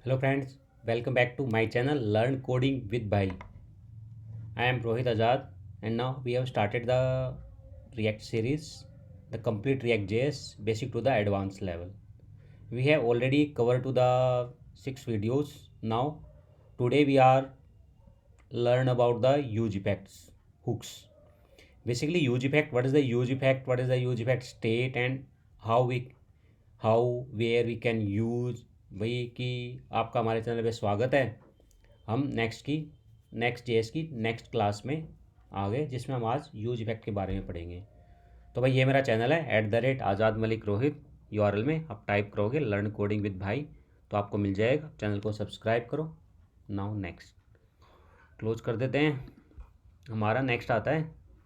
Hello friends, welcome back to my channel Learn Coding with Bhai. I am Rohit Azad and now we have started the React series, the complete React JS basic to the advanced level. We have already covered to the 6 videos. Now today we are learn about the use effects hooks. Basically use effect, what is the use effect, what is the use effect state and how we how where we can use. भाई कि आपका हमारे channel पे स्वागत है। हम next JS की next class में आ गए जिसमें हम आज यूज इफेक्ट के बारे में पढ़ेंगे। तो भाई ये मेरा चैनल है @आज़ाद मलिक रोहित। यूआरएल में आप टाइप करोगे लर्न कोडिंग विद भाई तो आपको मिल जाएगा। चैनल को सब्सक्राइब करो। नाउ नेक्स्ट क्लोज कर देते हैं। हमारा नेक्स्ट आता है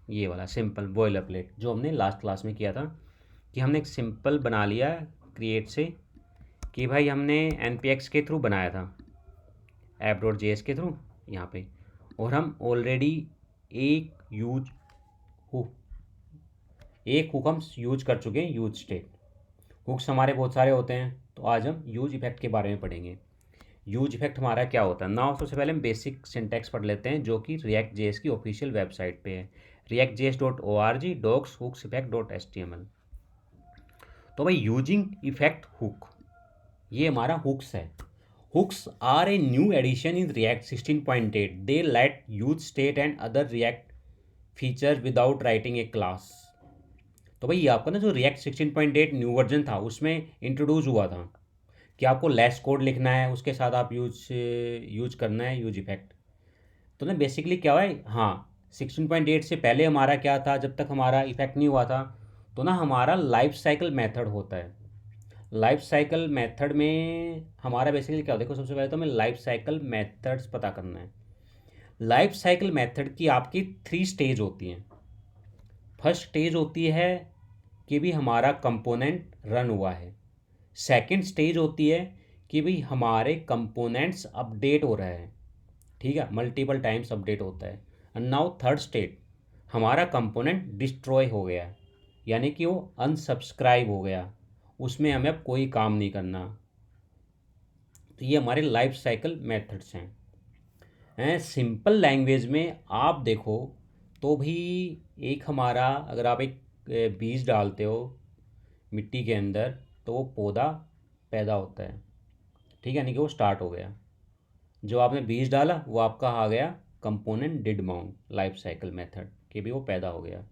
ये वाला सिंपल बॉयलर प्लेट जो हमने लास्ट क्लास में किया था कि हमने एक सिंपल बना लिया क्रिएट से कि भाई हमने npx के थ्रू बनाया था app.js के थ्रू यहाँ पे, और हम ऑलरेडी एक हुक हम यूज कर चुके हैं यूज स्टेट। हुक्स हमारे बहुत सारे होते हैं तो आज हम यूज इफेक्ट के बारे में पढ़ेंगे। यूज इफेक्ट हमारा क्या होता है नाउ सबसे पहले हम बेसिक सिंटैक्स पढ़ लेते हैं जो कि रिएक्ट जेएस की ऑफिशियल वेबसाइट पे है reactjs.org docs hooks effect.html। तो भाई यूजिंग इफेक्ट हुक ये हमारा हुक्स है। Hooks are a new addition in React 16.8। They let use state and other React feature without writing a class. तो भाई ये आपका ना जो रिएक्ट 16.8 न्यू वर्जन था उसमें इंट्रोड्यूस हुआ था कि आपको लेस कोड लिखना है उसके साथ आप यूज करना है यूज इफेक्ट। तो ना बेसिकली क्या हुआ है, हाँ 16.8 से पहले हमारा क्या था, जब तक हमारा इफेक्ट नहीं हुआ था तो ना हमारा लाइफ साइकिल मेथड होता है। लाइफ साइकिल मेथड में हमारा बेसिकली क्या होता है, देखो सबसे पहले तो हमें लाइफ साइकिल मेथड्स पता करना है। लाइफ साइकिल मेथड की आपकी 3 स्टेज होती हैं। फर्स्ट स्टेज होती है कि भी हमारा कंपोनेंट रन हुआ है। सेकंड स्टेज होती है कि भाई हमारे कंपोनेंट्स अपडेट हो रहे हैं, ठीक है, मल्टीपल टाइम्स अपडेट होता है। एंड नाउ थर्ड स्टेट हमारा कंपोनेंट डिस्ट्रॉय हो गया, यानी कि वो अनसब्सक्राइब हो गया, उसमें हमें अब कोई काम नहीं करना। तो ये हमारे लाइफ साइकिल मेथड्स हैं। सिंपल लैंग्वेज में आप देखो तो भी एक हमारा अगर आप एक बीज डालते हो मिट्टी के अंदर तो वो पौधा पैदा होता है, ठीक है, यानी कि वो स्टार्ट हो गया। जो आपने बीज डाला वो आपका आ गया component did mount life cycle method के भी वो पैदा हो गया।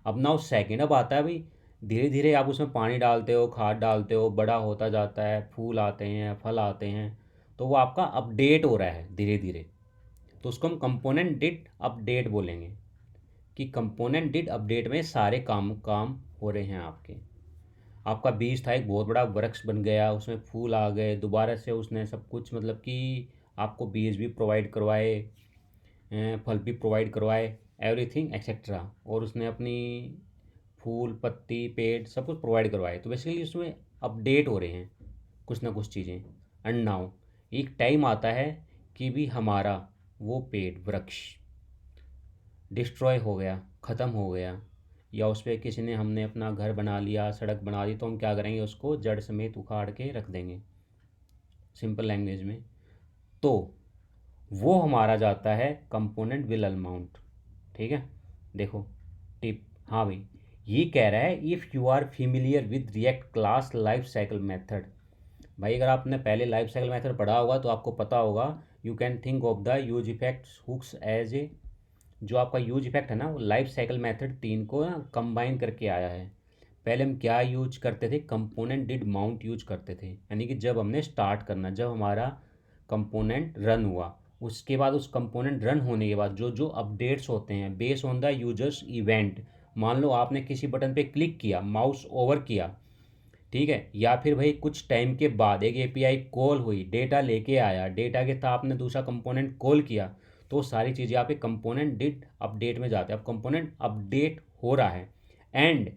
अब नाउ सेकेंड अब आता है भाई धीरे धीरे आप उसमें पानी डालते हो, खाद डालते हो, बड़ा होता जाता है, फूल आते हैं, फल आते हैं, तो वो आपका अपडेट हो रहा है धीरे धीरे। तो उसको हम कंपोनेंट डिड अपडेट बोलेंगे कि कंपोनेंट डिड अपडेट में सारे काम काम हो रहे हैं आपके। आपका बीज था एक बहुत बड़ा वृक्ष बन गया, उसमें फूल आ गए, दोबारा से उसने सब कुछ मतलब कि आपको बीज भी प्रोवाइड करवाए, फल भी प्रोवाइड करवाए, एवरीथिंग एक्सेट्रा, और उसने अपनी फूल पत्ती पेड़ सब कुछ प्रोवाइड करवाए। तो बेसिकली उसमें अपडेट हो रहे हैं कुछ ना कुछ चीज़ें। एंड नाउ एक टाइम आता है कि भी हमारा वो पेड़ वृक्ष डिस्ट्रॉय हो गया, ख़त्म हो गया, या उस पर किसी ने हमने अपना घर बना लिया, सड़क बना दी, तो हम क्या करेंगे, उसको जड़ समेत उखाड़ के रख देंगे सिंपल लैंग्वेज में। तो वो हमारा जाता है कंपोनेंट विल अनमाउंट, ठीक है। देखो टिप, हाँ भाई ये कह रहा है if you are familiar with React class life cycle method. भाई अगर आपने पहले लाइफ साइकिल मेथड पढ़ा होगा तो आपको पता होगा you can think of the use effects hooks as a, जो आपका यूज इफेक्ट है ना वो लाइफ साइकिल मेथड 3 को ना कंबाइन करके आया है। पहले हम क्या यूज करते थे, कंपोनेंट डिड माउंट यूज करते थे, यानी कि जब हमने स्टार्ट करना, जब हमारा कंपोनेंट रन हुआ, उसके बाद उस कंपोनेंट रन होने के बाद जो जो अपडेट्स होते हैं based on the users event. मान लो आपने किसी बटन पे क्लिक किया, माउस ओवर किया, ठीक है, या फिर भाई कुछ टाइम के बाद एक एपीआई कॉल हुई, डेटा लेके आया, डेटा के साथ आपने दूसरा कंपोनेंट कॉल किया, तो सारी चीज़ें आप एक कंपोनेंट डिड अपडेट में जाते हैं। अब कंपोनेंट अपडेट हो रहा है एंड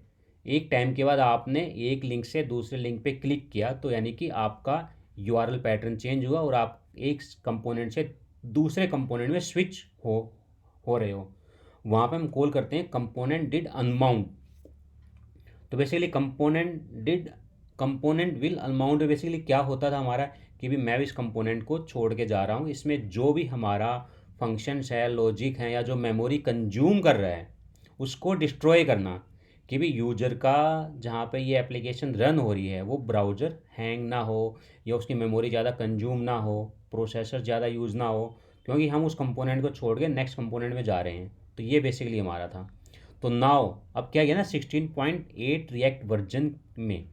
एक टाइम के बाद आपने एक लिंक से दूसरे लिंक पे क्लिक किया, तो यानी कि आपका यूआरएल पैटर्न चेंज हुआ और आप एक कंपोनेंट से दूसरे कंपोनेंट में स्विच हो रहे हो। वहाँ पे हम कॉल करते हैं कंपोनेंट डिड अनमाउंट। तो basically component will amount basically क्या होता था हमारा कि भी मैं भी इस कंपोनेंट को छोड़ के जा रहा हूँ, इसमें जो भी हमारा फंक्शंस है, लॉजिक है, या जो मेमोरी कंज्यूम कर रहा है उसको डिस्ट्रॉय करना, कि भी यूजर का जहाँ पे ये एप्लीकेशन रन हो रही है वो ब्राउज़र हैंग ना हो, या उसकी मेमोरी ज़्यादा कंज्यूम ना हो, प्रोसेसर ज़्यादा यूज़ ना हो, क्योंकि हम उस कंपोनेंट को छोड़ के नेक्स्ट कंपोनेंट में जा रहे हैं। तो ये बेसिकली हमारा था। तो नाउ अब क्या किया ना, 16.8 रिएक्ट वर्जन में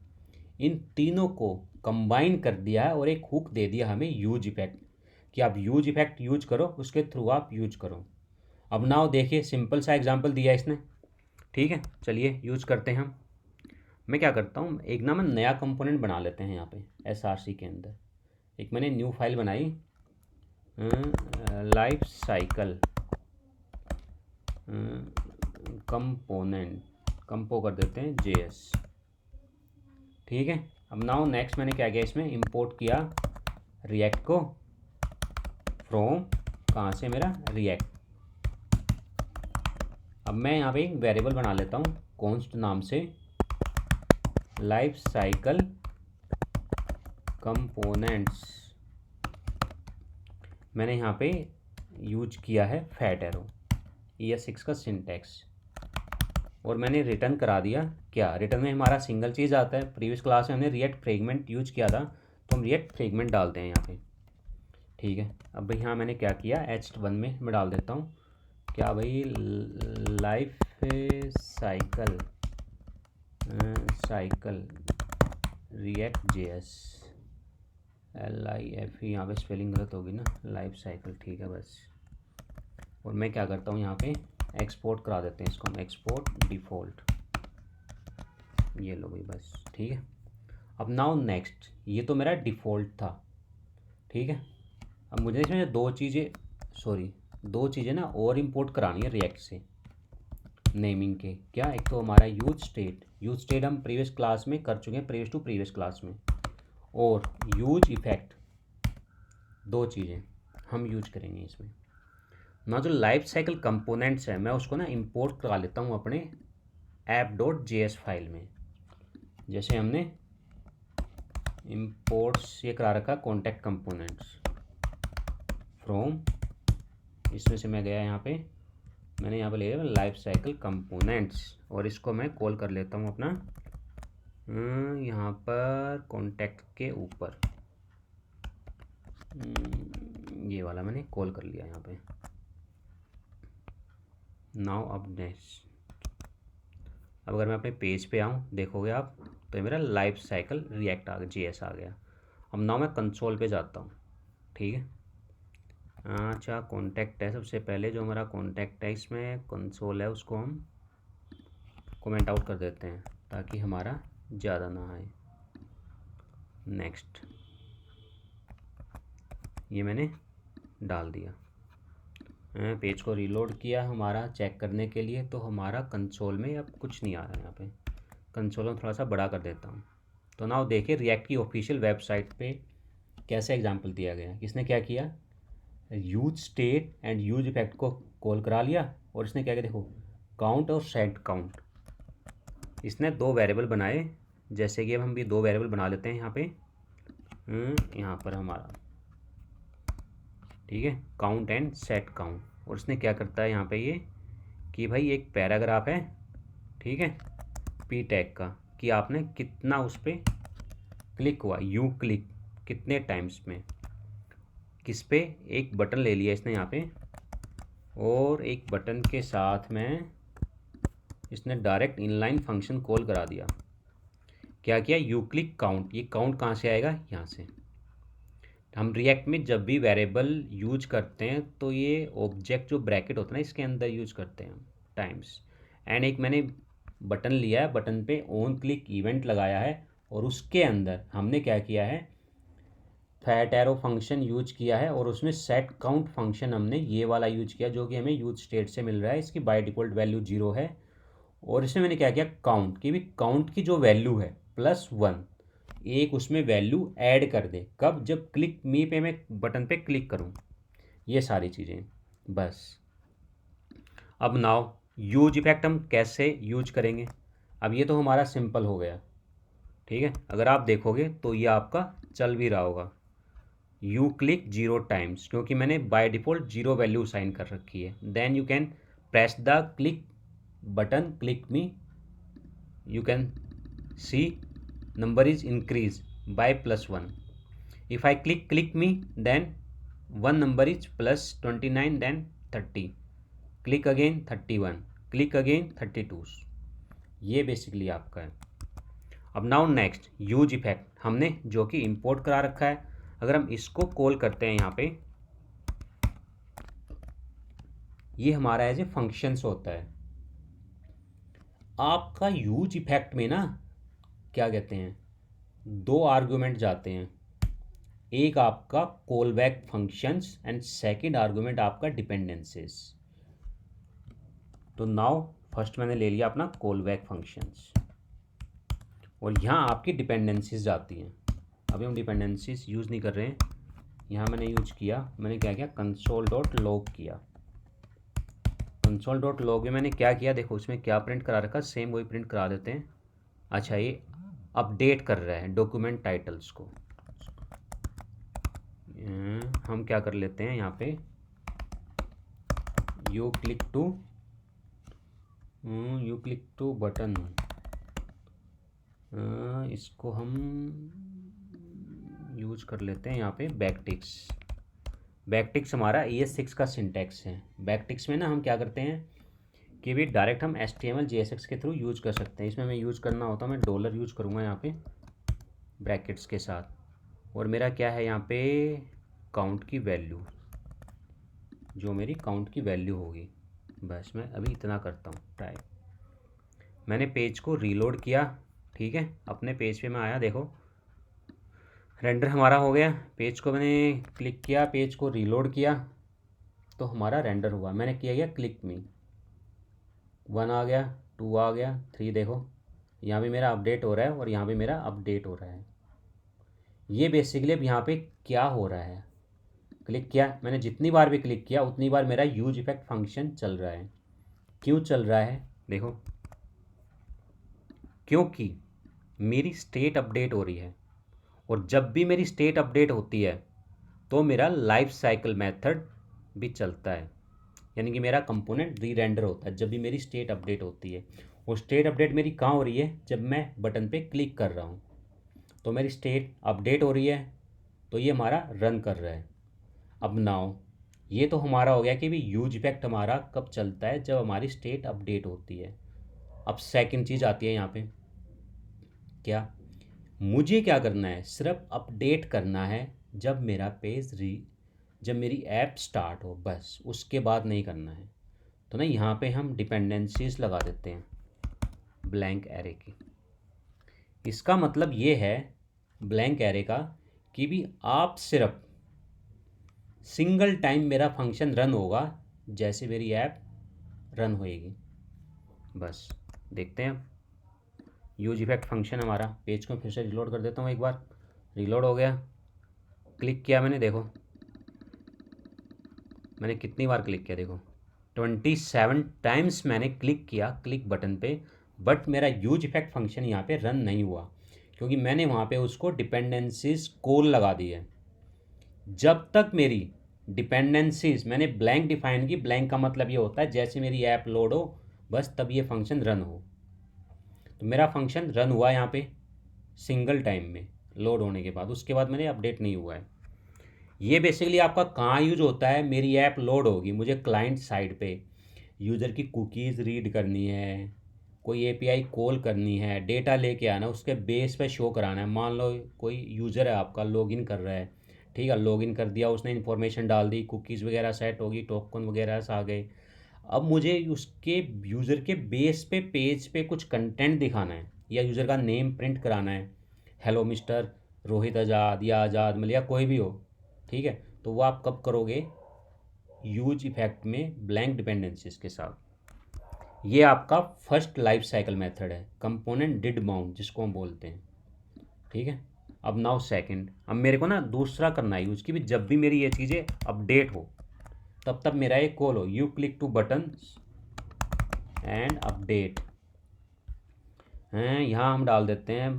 इन तीनों को कंबाइन कर दिया है और एक हुक दे दिया हमें यूज इफेक्ट, कि आप यूज इफेक्ट यूज करो, उसके थ्रू आप यूज करो। अब नाउ देखिए, सिंपल सा एग्जांपल दिया है इसने, ठीक है, चलिए यूज करते हैं हम। मैं क्या करता हूँ, एक ना मैं नया कंपोनेंट बना लेते हैं यहाँ पे SRC के अंदर। एक मैंने न्यू फाइल बनाई, लाइफ साइकिल कंपोनेंट, कंपो कर देते हैं JS, ठीक है। अब नाउ नेक्स्ट मैंने क्या किया, इसमें इंपोर्ट किया रिएक्ट को फ्रॉम, कहाँ से, मेरा रिएक्ट। अब मैं यहाँ पे एक वेरिएबल बना लेता हूँ कॉन्स्ट नाम से, लाइफ साइकिल कंपोनेंट्स। मैंने यहाँ पे यूज किया है फैट एरो, ES6 का सिंटैक्स, और मैंने रिटर्न करा दिया। क्या रिटर्न में हमारा सिंगल चीज़ आता है, प्रीवियस क्लास में हमने रिएक्ट फ्रेगमेंट यूज किया था, तो हम रिएक्ट फ्रेगमेंट डालते हैं यहाँ पे, ठीक है। अब यहाँ मैंने क्या किया, H1 में मैं डाल देता हूँ क्या भाई, life cycle cycle react JS, LIFE, यहाँ पे स्पेलिंग गलत होगी ना, लाइफ साइकिल, ठीक है बस। और मैं क्या करता हूँ यहाँ पे एक्सपोर्ट करा देते हैं इसको हम, एक्सपोर्ट डिफ़ॉल्ट, ये लो भाई बस, ठीक है। अब नाउ नेक्स्ट, ये तो मेरा डिफ़ॉल्ट था, ठीक है। अब मुझे इसमें दो चीज़ें ना और इंपोर्ट करानी है रिएक्ट से नेमिंग के। क्या, एक तो हमारा यूज स्टेट हम प्रीवियस क्लास में कर चुके हैं, प्रीवियस टू प्रीवियस क्लास में, और यूज इफेक्ट, दो चीज़ें हम यूज करेंगे इसमें ना। जो लाइफ साइकिल कंपोनेंट्स है मैं उसको ना इंपोर्ट करा लेता हूँ अपने app.js फाइल में। जैसे हमने इंपोर्ट्स ये करा रखा कॉन्टैक्ट कंपोनेंट्स फ्रॉम, इसमें से मैं गया यहाँ पे, मैंने यहाँ पे ले लिया लाइफ साइकिल कंपोनेंट्स, और इसको मैं कॉल कर लेता हूँ अपना यहाँ पर कॉन्टैक्ट के ऊपर, ये वाला मैंने कॉल कर लिया यहाँ पे। नाउ अब नेक्स्ट, अब अगर मैं अपने पेज पे आऊँ देखोगे आप, तो ये मेरा लाइफ साइकिल रिएक्ट आ गया, JS आ गया। अब नाउ मैं कंसोल पे जाता हूँ, ठीक है। अच्छा, कॉन्टैक्ट है सबसे पहले, जो हमारा कॉन्टैक्ट है इसमें कंसोल है, उसको हम कमेंट आउट कर देते हैं ताकि हमारा ज़्यादा ना आए। नेक्स्ट, ये मैंने डाल दिया, पेज को रीलोड किया हमारा चेक करने के लिए, तो हमारा कंसोल में अब कुछ नहीं आ रहा है। यहाँ पे कंसोल में थोड़ा सा बड़ा कर देता हूँ। तो नाउ देखिए रिएक्ट की ऑफिशियल वेबसाइट पे कैसे एग्जांपल दिया गया। किसने क्या किया, use state and use effect को कॉल करा लिया, और इसने क्या किया देखो, काउंट और सेट काउंट, इसने दो वेरिएबल बनाए। जैसे कि अब हम भी दो वेरिएबल बना लेते हैं यहाँ पे, यहाँ पर हमारा, ठीक है, काउंट एंड सेट काउंट। और इसने क्या करता है यहाँ पे ये, कि भाई एक पैराग्राफ है, ठीक है, पी टैग का, कि आपने कितना उस पर क्लिक हुआ, यू क्लिक कितने टाइम्स में, किस पे, एक बटन ले लिया इसने यहाँ पे, और एक बटन के साथ में इसने डायरेक्ट इनलाइन फंक्शन कॉल करा दिया। क्या किया, यू क्लिक काउंट, ये काउंट कहाँ से आएगा, यहाँ से। हम रिएक्ट में जब भी वेरिएबल यूज करते हैं तो ये ऑब्जेक्ट जो ब्रैकेट होता है ना इसके अंदर यूज करते हैं टाइम्स। एंड एक मैंने बटन लिया है, बटन पे ऑन क्लिक इवेंट लगाया है, और उसके अंदर हमने क्या किया है, फैट एरो फंक्शन यूज किया है, और उसमें सेट काउंट फंक्शन हमने ये वाला यूज किया जो कि हमें यूज स्टेट से मिल रहा है, इसकी बाय डिफ़ॉल्ट वैल्यू 0 है। और इसमें मैंने क्या किया, काउंट की भी, काउंट की जो वैल्यू है +1, एक उसमें वैल्यू ऐड कर दे, कब, जब क्लिक मी पे मैं बटन पे क्लिक करूं। ये सारी चीज़ें बस। अब नाउ यूज इफेक्ट हम कैसे यूज करेंगे। अब ये तो हमारा सिंपल हो गया, ठीक है, अगर आप देखोगे तो ये आपका चल भी रहा होगा। यू क्लिक 0 टाइम्स, क्योंकि मैंने बाय डिफ़ॉल्ट 0 वैल्यू साइन कर रखी है। Then you can press the click button, click me, you can see number is increased by +1. If I click me, then one number is +29, then 30, click again 31, click again 32। ये basically आपका है। अब now next use effect हमने जो कि import करा रखा है, अगर हम इसको कॉल करते हैं यहाँ पे, ये हमारा एज ए फंक्शंस होता है। आपका यूज इफेक्ट में ना क्या कहते हैं, 2 आर्गुमेंट जाते हैं, एक आपका call back functions and second argument आपका डिपेंडेंसीज। तो नाउ फर्स्ट मैंने ले लिया अपना कॉल बैक फंक्शंस, और यहाँ आपकी डिपेंडेंसीज जाती हैं। अभी हम डिपेंडेंसीज यूज़ नहीं कर रहे हैं, यहाँ मैंने यूज किया, मैंने क्या किया, console.log किया। console.log में मैंने क्या किया, देखो उसमें क्या प्रिंट करा रखा, सेम वही प्रिंट करा देते हैं। अच्छा, ये अपडेट कर रहा है डॉक्यूमेंट टाइटल्स को। हम क्या कर लेते हैं यहाँ पे, यू क्लिक टू बटन, इसको हम यूज कर लेते हैं यहाँ पे बैकटिक्स। बैकटिक्स हमारा ES6 का सिंटैक्स है। बैकटिक्स में ना हम क्या करते हैं कि भी डायरेक्ट हम HTML JSX के थ्रू यूज कर सकते हैं। इसमें मैं यूज करना होता है, मैं डॉलर यूज करूँगा यहाँ पे ब्रैकेट्स के साथ, और मेरा क्या है यहाँ पे काउंट की वैल्यू, जो मेरी काउंट की वैल्यू होगी। बस मैं अभी इतना करता हूँ ट्राई। मैंने पेज को रीलोड किया, ठीक है, अपने पेज पे मैं आया, देखो रेंडर हमारा हो गया। पेज को मैंने क्लिक किया, पेज को रीलोड किया तो हमारा रेंडर हुआ। मैंने किया गया क्लिक मी, 1 आ गया, 2 आ गया, 3, देखो यहाँ भी मेरा अपडेट हो रहा है और यहाँ भी मेरा अपडेट हो रहा है। ये बेसिकली अब यहाँ पे क्या हो रहा है, क्लिक किया मैंने, जितनी बार भी क्लिक किया उतनी बार मेरा यूज इफेक्ट फंक्शन चल रहा है। क्यों चल रहा है, देखो, क्योंकि मेरी स्टेट अपडेट हो रही है, और जब भी मेरी स्टेट अपडेट होती है तो मेरा लाइफ साइकिल मेथड भी चलता है, यानी कि मेरा कंपोनेंट री रेंडर होता है जब भी मेरी स्टेट अपडेट होती है। और स्टेट अपडेट मेरी कहाँ हो रही है, जब मैं बटन पे क्लिक कर रहा हूँ तो मेरी स्टेट अपडेट हो रही है, तो ये हमारा रन कर रहा है। अब नाउ ये तो हमारा हो गया कि भी यूज इफेक्ट हमारा कब चलता है, जब हमारी स्टेट अपडेट होती है। अब सेकंड चीज़ आती है यहाँ पे, क्या मुझे क्या करना है, सिर्फ अपडेट करना है जब मेरा जब मेरी ऐप स्टार्ट हो, बस उसके बाद नहीं करना है। तो ना यहाँ पे हम डिपेंडेंसीज लगा देते हैं ब्लैंक एरे की। इसका मतलब ये है ब्लैंक एरे का कि भी आप सिर्फ सिंगल टाइम मेरा फंक्शन रन होगा जैसे मेरी ऐप रन होएगी। बस देखते हैं यूज इफेक्ट फंक्शन हमारा। पेज को फिर से रिलोड कर देता हूँ एक बार, रिलोड हो गया, क्लिक किया मैंने, देखो मैंने कितनी बार क्लिक किया, देखो 27 टाइम्स मैंने क्लिक किया क्लिक बटन पे, बट मेरा यूज इफेक्ट फंक्शन यहाँ पे रन नहीं हुआ, क्योंकि मैंने वहाँ पे उसको डिपेंडेंसीज कॉल लगा दी है। जब तक मेरी डिपेंडेंसीज मैंने ब्लैंक डिफाइन की, ब्लैंक का मतलब ये होता है जैसे मेरी ऐप लोड हो बस तब ये फंक्शन रन हो। तो मेरा फंक्शन रन हुआ यहाँ पे सिंगल टाइम में लोड होने के बाद, उसके बाद मैंने अपडेट नहीं हुआ है। ये बेसिकली आपका कहाँ यूज होता है, मेरी ऐप लोड होगी, मुझे क्लाइंट साइड पे यूज़र की कुकीज़ रीड करनी है, कोई API कॉल करनी है, डेटा लेके आना, उसके बेस पे शो कराना है। मान लो कोई यूज़र है आपका लॉगिन कर रहा है, ठीक है, लॉगिन कर दिया उसने, इन्फॉर्मेशन डाल दी, कुकीज़ वगैरह सेट होगी, टोकन वगैरह आ गए। अब मुझे उसके यूज़र के बेस पे पेज पे कुछ कंटेंट दिखाना है, या यूज़र का नेम प्रिंट कराना है, हेलो मिस्टर रोहित आज़ाद या आज़ाद मलिया, कोई भी हो, ठीक है। तो वो आप कब करोगे, यूज इफेक्ट में ब्लैंक डिपेंडेंसीज के साथ। ये आपका फर्स्ट लाइफ साइकिल मेथड है, कंपोनेंट डिड बाउंड जिसको हम बोलते हैं, ठीक है। अब नाउ सेकंड, अब मेरे को ना दूसरा करना है यूज की भी, जब भी मेरी ये चीज़ें अपडेट हो तब तब मेरा एक कॉल हो, you click to button and update. हैं, यहाँ हम डाल देते हैं,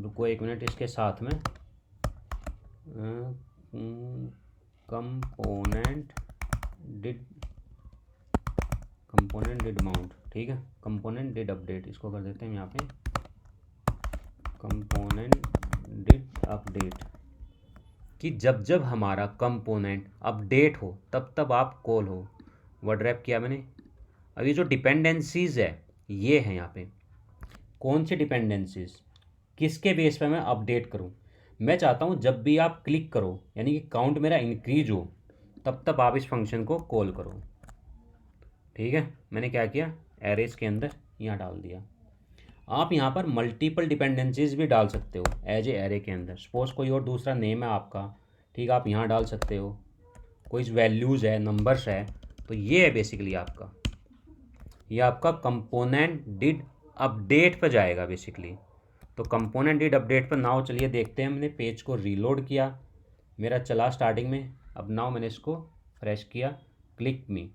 रुको 1 मिनट, इसके साथ में कंपोनेंट डिड माउंट, ठीक है, कंपोनेंट डिड अपडेट, इसको कर देते हैं यहाँ पे कंपोनेंट डिड अपडेट, कि जब जब हमारा कंपोनेंट अपडेट हो तब तब आप कॉल हो। वर्ड रैप किया मैंने। अब ये जो डिपेंडेंसीज है ये है यहाँ पे, कौन सी डिपेंडेंसीज, किसके बेस पे मैं अपडेट करूँ। मैं चाहता हूँ जब भी आप क्लिक करो यानी कि काउंट मेरा इंक्रीज हो तब तब आप इस फंक्शन को कॉल करो। ठीक है, मैंने क्या किया, एरेज के अंदर यहाँ डाल दिया। आप यहाँ पर मल्टीपल डिपेंडेंसीज भी डाल सकते हो एज ए एरे के अंदर। सपोज कोई और दूसरा नेम है आपका, ठीक है, आप यहाँ डाल सकते हो। कोई वैल्यूज़ है, नंबर्स है, तो ये है बेसिकली आपका, ये आपका कंपोनेंट डिड अपडेट पर जाएगा बेसिकली। तो कंपोनेंट डिड अपडेट पर नाउ चलिए देखते हैं। हमने पेज को रीलोड किया, मेरा चला स्टार्टिंग में। अब नाउ मैंने इसको फ्रेश किया, क्लिक मी,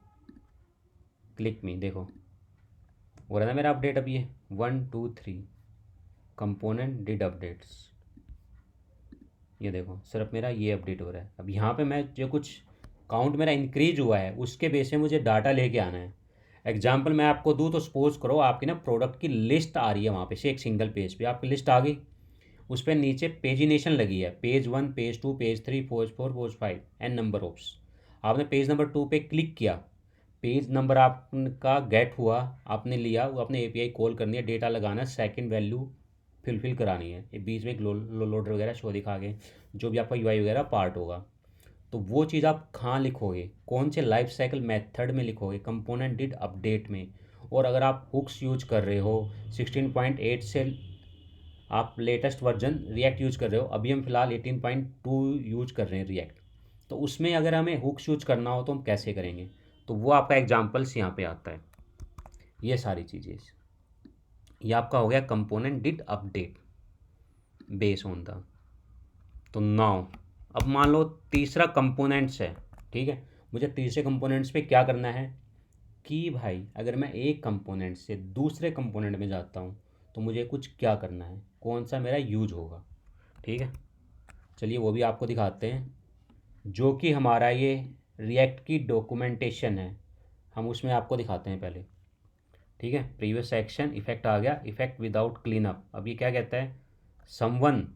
देखो हो रहा है ना मेरा अपडेट। अब ये 1 2 3 कंपोनेंट डिड अपडेट्स, ये देखो सिर्फ मेरा ये अपडेट हो रहा है। अब यहाँ पे मैं जो कुछ काउंट मेरा इंक्रीज हुआ है उसके बेस पे मुझे डाटा लेके आना है। एग्जाम्पल मैं आपको दूँ तो सपोज करो आपकी ना प्रोडक्ट की लिस्ट आ रही है वहाँ पे से, एक सिंगल पेज पे आपकी लिस्ट आ गई, उस पर नीचे पेजिनेशन लगी है, page 1 page 2 page 3 page 4 page 5 n number ops. आपने पेज नंबर 2 पे क्लिक किया, पेज नंबर आपका गेट हुआ, आपने लिया, वो अपने एपीआई कॉल करनी है, डेटा लगाना है, सेकंड वैल्यू फिल करानी है, ये बीच में एक लोडर वगैरह शो दिखा के जो भी आपका यूआई वगैरह पार्ट होगा। तो वो चीज़ आप कहाँ लिखोगे, कौन से लाइफ साइकिल मेथड में लिखोगे, कंपोनेंट डिड अपडेट में। और अगर आप हुक्स यूज कर रहे हो 16.8 से, आप लेटेस्ट वर्जन रिएक्ट यूज कर रहे हो, अभी हम फिलहाल 18.2 यूज कर रहे हैं रिएक्ट, तो उसमें अगर हमें हुक्स यूज करना हो तो हम कैसे करेंगे, तो वो आपका एग्जाम्पल्स यहाँ पे आता है। ये सारी चीज़ें, ये आपका हो गया component did update base on the. तो नाउ अब मान लो तीसरा कंपोनेंट्स है, ठीक है, मुझे तीसरे कंपोनेंट्स पे क्या करना है कि भाई अगर मैं एक कंपोनेंट से दूसरे कंपोनेंट में जाता हूँ तो मुझे कुछ क्या करना है, कौन सा मेरा यूज होगा। ठीक है, चलिए वो भी आपको दिखाते हैं, जो कि हमारा ये रिएक्ट की डॉक्यूमेंटेशन है, हम उसमें आपको दिखाते हैं पहले। ठीक है, प्रीवियस सेक्शन इफेक्ट आ गया, इफेक्ट विदाउट क्लीन अप। अब ये क्या कहता है, someone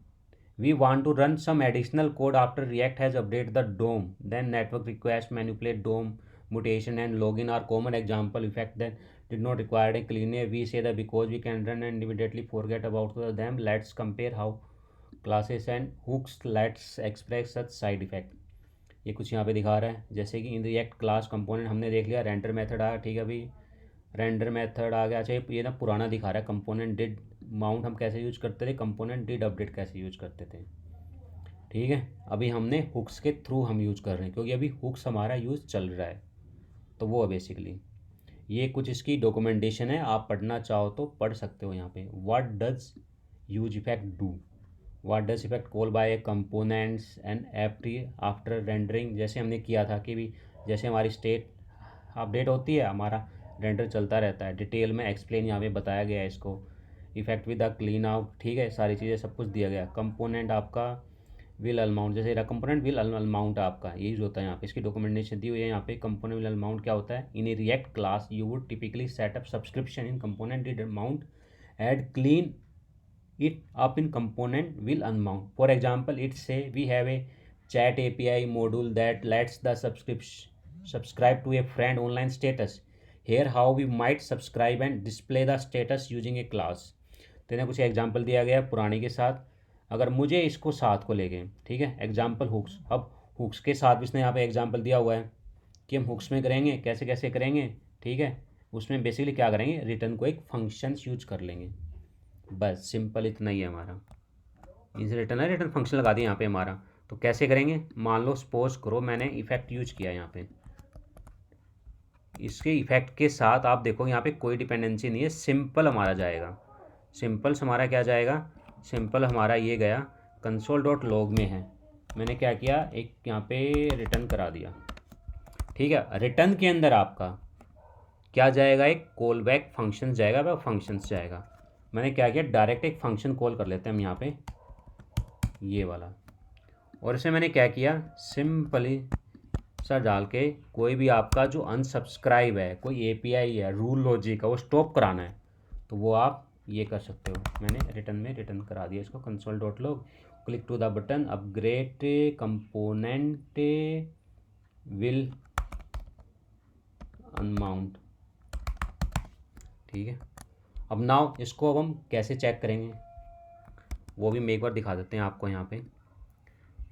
we want to run some additional code after React has updated the DOM, then network request manipulate DOM mutation and login are common example effect that did not require a cleaner. We say that because we can run and immediately forget about them, let's compare how classes and hooks let's express such side effect। ये कुछ यहाँ पे दिखा रहा है, जैसे कि in React class component हमने देख लिया, रेंडर मेथड आया, ठीक है, अभी रेंडर मेथड आ गया। अच्छा ये ना पुराना दिखा रहा है, कंपोनेंट डिड माउंट हम कैसे यूज करते थे, कंपोनेंट डिड अपडेट कैसे यूज करते थे। ठीक है, अभी हमने हुक्स के थ्रू हम यूज कर रहे हैं क्योंकि अभी हुक्स हमारा यूज चल रहा है। तो वो है बेसिकली, ये कुछ इसकी डॉक्यूमेंटेशन है, आप पढ़ना चाहो तो पढ़ सकते हो। यहाँ पे what does use effect do, what does effect call by components and after rendering, जैसे हमने किया था कि भी जैसे हमारी स्टेट अपडेट होती है हमारा रेंडर चलता रहता है। डिटेल में एक्सप्लेन यहाँ पे बताया गया है इसको। Effect with the clean out, ठीक है, सारी चीज़ें सब कुछ दिया गया। कंपोनेंट आपका विल अमाउंट, जैसे कंपोनेंट विल अमाउंट आपका ये यूज होता है यहाँ पे, इसकी डॉक्यूमेंटेशन दी हुई है यहाँ पे। कंपोनेंट विल अमाउंट क्या होता है, in a React class you would typically set up subscription in component did mount add clean it up in component will unmount. For example, it say we have a chat API module that lets the subscribe to a friend online status. Here how we might subscribe and display the status using a class। तो इन्हें कुछ example दिया गया पुराने के साथ, अगर मुझे इसको साथ को ले गए, ठीक है, एग्जाम्पल हुक्स। अब हुक्स के साथ भी इसने यहाँ पे एग्जाम्पल दिया हुआ है कि हम हुक्स में करेंगे, कैसे कैसे करेंगे। ठीक है, उसमें बेसिकली क्या करेंगे, रिटर्न को एक फंक्शन यूज कर लेंगे, बस सिंपल इतना ही है हमारा। इस रिटर्न है, रिटर्न फंक्शन लगा दिया यहाँ पे हमारा। तो कैसे करेंगे, मान लो सपोज करो मैंने इफेक्ट यूज किया यहाँ पे, इसके इफेक्ट के साथ आप देखो यहाँ पे कोई डिपेंडेंसी नहीं है, सिंपल हमारा जाएगा। सिंपल्स हमारा क्या जाएगा, सिंपल हमारा ये गया कंसोल डॉट लॉग में है, मैंने क्या किया, एक यहाँ पे रिटर्न करा दिया। ठीक है, रिटर्न के अंदर आपका क्या जाएगा, एक कॉल बैक फंक्शन जाएगा, वह फंक्शंस जाएगा। मैंने क्या किया, डायरेक्ट एक फंक्शन कॉल कर लेते हैं हम यहाँ पे, ये वाला। और इसे मैंने क्या किया, सिंपली सा डाल के कोई भी आपका जो अनसब्सक्राइब है, कोई एपीआई है, रूल लॉजिक है, वो स्टॉप कराना है तो वो आप ये कर सकते हो। मैंने रिटर्न में रिटर्न करा दिया इसको, console dot log, click to the button, upgrade component will unmount. ठीक है, अब नाउ इसको अब हम कैसे चेक करेंगे वो भी मैं एक बार दिखा देते हैं आपको। यहाँ पे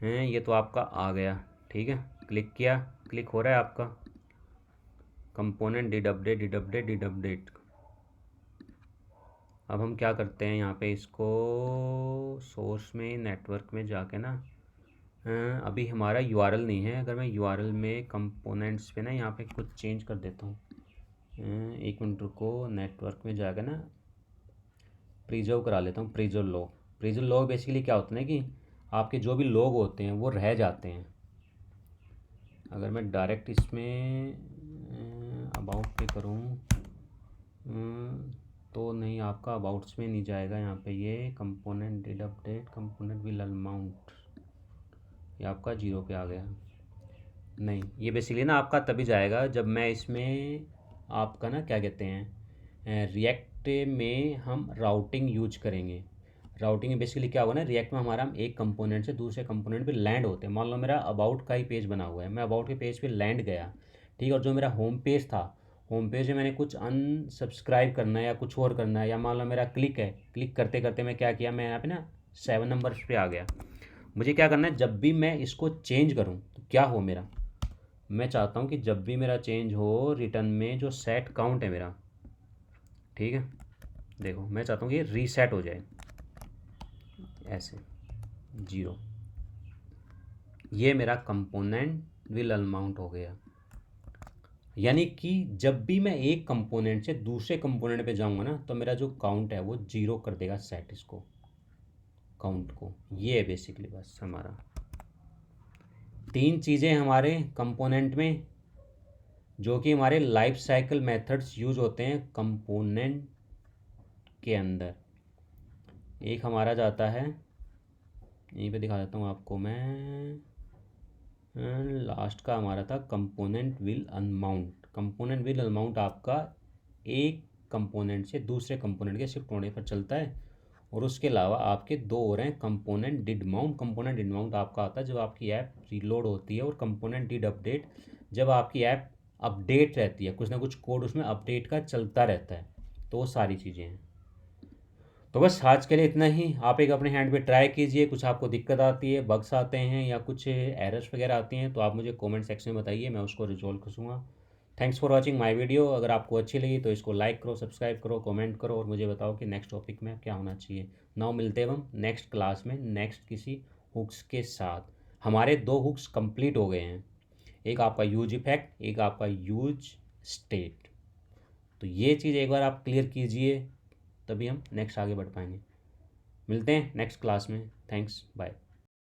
हैं, ये तो आपका आ गया। ठीक है, क्लिक किया, क्लिक हो रहा है आपका कंपोनेंट डिड अपडेट। अब हम क्या करते हैं, यहाँ पे इसको सोर्स में नेटवर्क में जाके ना, अभी हमारा यूआरएल नहीं है। अगर मैं यूआरएल में कंपोनेंट्स पे ना यहाँ पे कुछ चेंज कर देता हूँ, एक मिनट रुको, नेटवर्क में जाकर ना प्रिजर्व करा लेता हूँ, प्रिजर्व लॉग बेसिकली क्या होता है ना कि आपके जो भी लॉग होते हैं वो रह जाते हैं। अगर मैं डायरेक्ट इसमें अबाउट पे करूँ तो नहीं, आपका अबाउट्स में नहीं जाएगा। यहाँ पे ये component did update component will unmount, ये आपका 0 पे आ गया। नहीं, ये बेसिकली ना आपका तभी जाएगा जब मैं इसमें आपका ना क्या कहते हैं, रिएक्ट में हम राउटिंग यूज करेंगे। राउटिंग में बेसिकली क्या होगा ना, रिएक्ट में हमारा हम एक कंपोनेंट से दूसरे कंपोनेंट पे लैंड होते हैं। मान लो मेरा अबाउट का ही पेज बना हुआ है, मैं अबाउट के पेज पे लैंड गया, ठीक है, और जो मेरा होम पेज था, होम पेज में मैंने कुछ अनसब्सक्राइब करना है या कुछ और करना है, या मान लो मेरा क्लिक है, क्लिक करते करते मैं क्या किया, मैं यहाँ पे ना 7 नंबर पे आ गया। मुझे क्या करना है, जब भी मैं इसको चेंज करूँ तो क्या हो मेरा, मैं चाहता हूँ कि जब भी मेरा चेंज हो, रिटर्न में जो सेट काउंट है मेरा, ठीक है, देखो मैं चाहता हूँ कि रीसेट हो जाए ऐसे 0, ये मेरा कंपोनेंट विल अनमाउंट हो गया। यानी कि जब भी मैं एक कंपोनेंट से दूसरे कंपोनेंट पे जाऊंगा ना तो मेरा जो काउंट है वो 0 कर देगा, सेट इसको काउंट को। ये है बेसिकली बस हमारा 3 चीज़ें हमारे कंपोनेंट में जो कि हमारे लाइफ साइकिल मेथड्स यूज होते हैं कंपोनेंट के अंदर। एक हमारा जाता है, यहीं पे दिखा देता हूँ आपको मैं, लास्ट का हमारा था component will unmount. Component will unmount आपका एक कंपोनेंट से दूसरे कंपोनेंट के शिफ्ट होने पर चलता है। और उसके अलावा आपके 2 और हैं, component did mount. Component did mount आपका आता है जब आपकी ऐप रीलोड होती है, और कंपोनेंट डिड अपडेट जब आपकी ऐप अपडेट रहती है, कुछ ना कुछ कोड उसमें अपडेट का चलता रहता है। तो वो सारी चीज़ें हैं। तो बस आज के लिए इतना ही। आप एक अपने हैंड पे ट्राई कीजिए, कुछ आपको दिक्कत आती है, बग्स आते हैं या कुछ एरर्स वगैरह आती हैं तो आप मुझे कमेंट सेक्शन में बताइए, मैं उसको रिजॉल्व करूँगा। Thanks for watching my video. अगर आपको अच्छी लगी तो इसको लाइक करो, सब्सक्राइब करो, कमेंट करो, और मुझे बताओ कि नेक्स्ट टॉपिक में क्या होना चाहिए। नाउ मिलते हैं हम नेक्स्ट क्लास में नेक्स्ट किसी हुक्स के साथ। हमारे 2 हुक्स कंप्लीट हो गए हैं, एक आपका यूज इफेक्ट, एक आपका यूज स्टेट। तो ये चीज़ एक बार आप क्लियर कीजिए, तभी हम नेक्स्ट आगे बढ़ पाएंगे। मिलते हैं नेक्स्ट क्लास में। Thanks, bye.